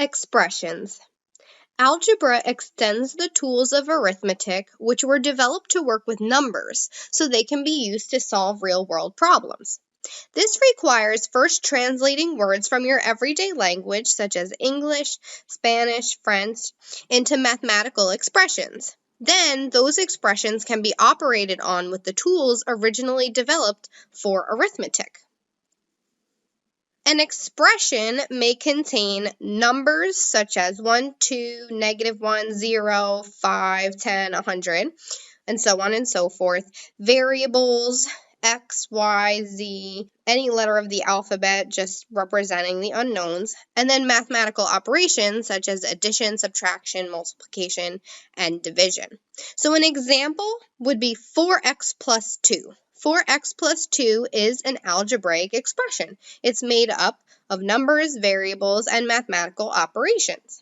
Expressions. Algebra extends the tools of arithmetic, which were developed to work with numbers, so they can be used to solve real-world problems. This requires first translating words from your everyday language, such as English, Spanish, French, into mathematical expressions. Then, those expressions can be operated on with the tools originally developed for arithmetic. An expression may contain numbers such as 1, 2, -1, 0, 5, 10, 100, and so on and so forth, variables, X, Y, Z, any letter of the alphabet just representing the unknowns, and then mathematical operations such as addition, subtraction, multiplication, and division. So an example would be 4x plus 2. 4x plus 2 is an algebraic expression. It's made up of numbers, variables, and mathematical operations.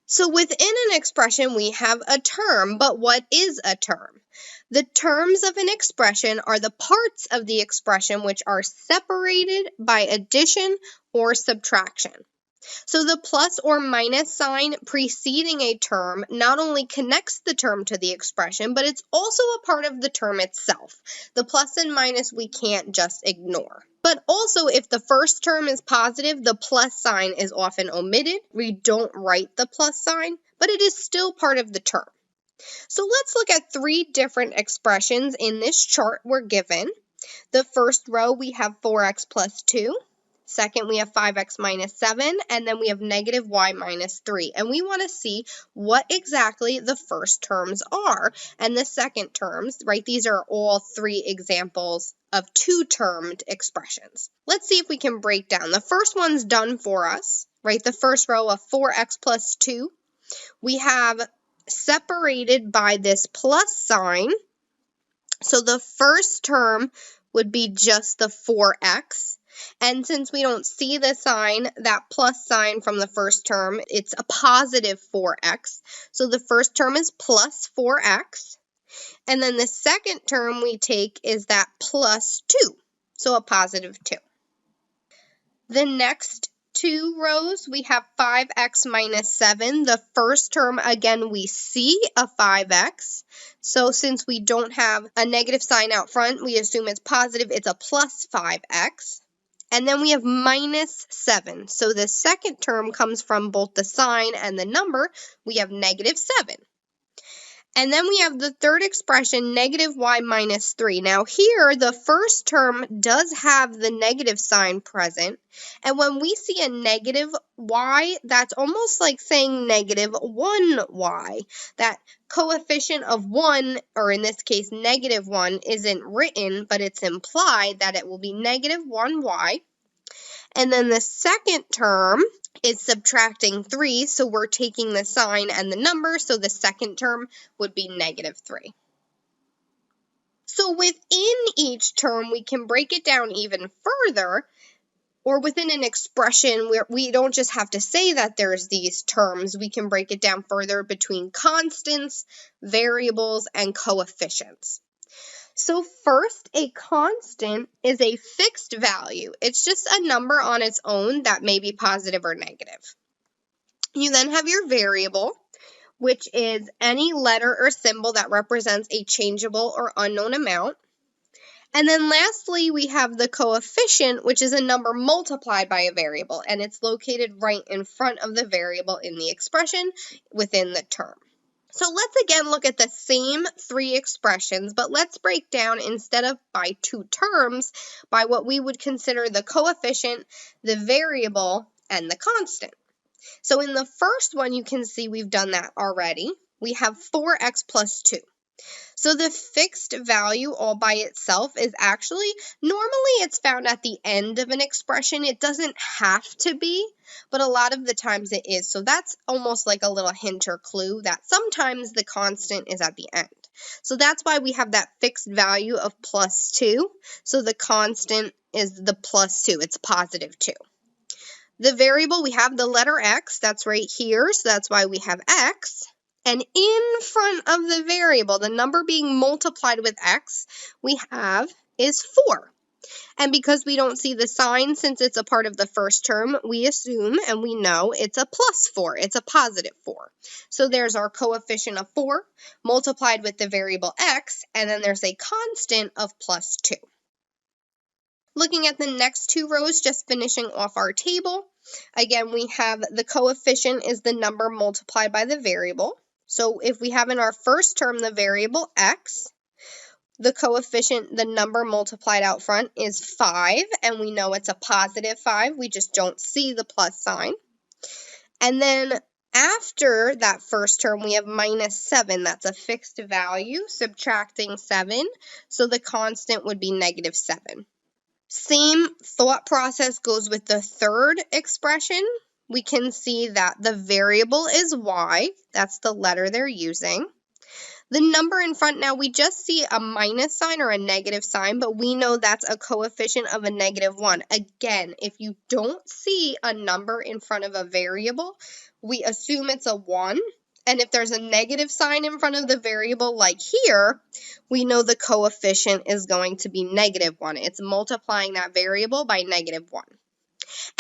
So within an expression, we have a term, but what is a term? The terms of an expression are the parts of the expression which are separated by addition or subtraction. So the plus or minus sign preceding a term not only connects the term to the expression, but it's also a part of the term itself. The plus and minus we can't just ignore. But also, if the first term is positive, the plus sign is often omitted. We don't write the plus sign, but it is still part of the term. So let's look at 3 different expressions in this chart we're given. The first row, we have 4x plus 2. Second, we have 5x minus 7, and then we have -y minus 3. And we want to see what exactly the first terms are and the second terms, right? These are all 3 examples of 2-termed expressions. Let's see if we can break down. The first one's done for us, right? The first row of 4x plus 2. We have separated by this plus sign. So the first term would be just the 4x. And since we don't see the sign, that plus sign from the first term, it's a positive 4x. So the first term is plus 4x. And then the second term we take is that plus 2. So a positive 2. The next 2 rows, we have 5x minus 7. The first term, again, we see a 5x. So since we don't have a negative sign out front, we assume it's positive. It's a plus 5x. And then we have minus 7. So the second term comes from both the sign and the number. We have -7. And then we have the third expression, -y minus 3. Now here, the first term does have the negative sign present. And when we see a -y, that's almost like saying -1y. That coefficient of 1, or in this case, -1, isn't written, but it's implied that it will be -1y. And then the second term is subtracting 3, so we're taking the sign and the number, so the second term would be -3. So within each term, we can break it down even further, or within an expression where we don't just have to say that there's these terms, we can break it down further between constants, variables, and coefficients. So first, a constant is a fixed value. It's just a number on its own that may be positive or negative. You then have your variable, which is any letter or symbol that represents a changeable or unknown amount. And then lastly, we have the coefficient, which is a number multiplied by a variable, and it's located right in front of the variable in the expression within the term. So let's again look at the same 3 expressions, but let's break down, instead of by 2 terms, by what we would consider the coefficient, the variable, and the constant. So in the first one, you can see we've done that already. We have 4x plus 2. So the fixed value all by itself is actually, normally it's found at the end of an expression. It doesn't have to be, but a lot of the times it is. So that's almost like a little hint or clue that sometimes the constant is at the end. So that's why we have that fixed value of plus 2. So the constant is the plus 2. It's positive 2. The variable, we have the letter x. That's right here. So that's why we have x. And in front of the variable, the number being multiplied with x, we have is 4. And because we don't see the sign since it's a part of the first term, we assume and we know it's a plus 4. It's a positive 4. So there's our coefficient of 4 multiplied with the variable x, and then there's a constant of plus 2. Looking at the next two rows, just finishing off our table. Again, we have the coefficient is the number multiplied by the variable. So if we have in our first term the variable x, the coefficient, the number multiplied out front is 5, and we know it's a positive 5. We just don't see the plus sign. And then after that first term, we have minus 7. That's a fixed value, subtracting 7. So the constant would be negative 7. Same thought process goes with the third expression. We can see that the variable is y. That's the letter they're using. The number in front now, we just see a minus sign or a negative sign, but we know that's a coefficient of a negative 1. Again, if you don't see a number in front of a variable, we assume it's a 1. And if there's a negative sign in front of the variable like here, we know the coefficient is going to be negative 1. It's multiplying that variable by negative 1.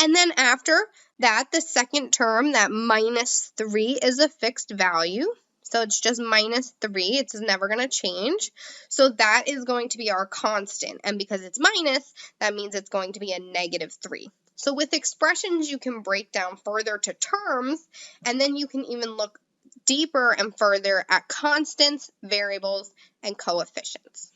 And then after that, the second term, that minus 3, is a fixed value. So it's just minus 3. It's never going to change. So that is going to be our constant. And because it's minus, that means it's going to be a negative 3. So with expressions, you can break down further to terms, and then you can even look deeper and further at constants, variables, and coefficients.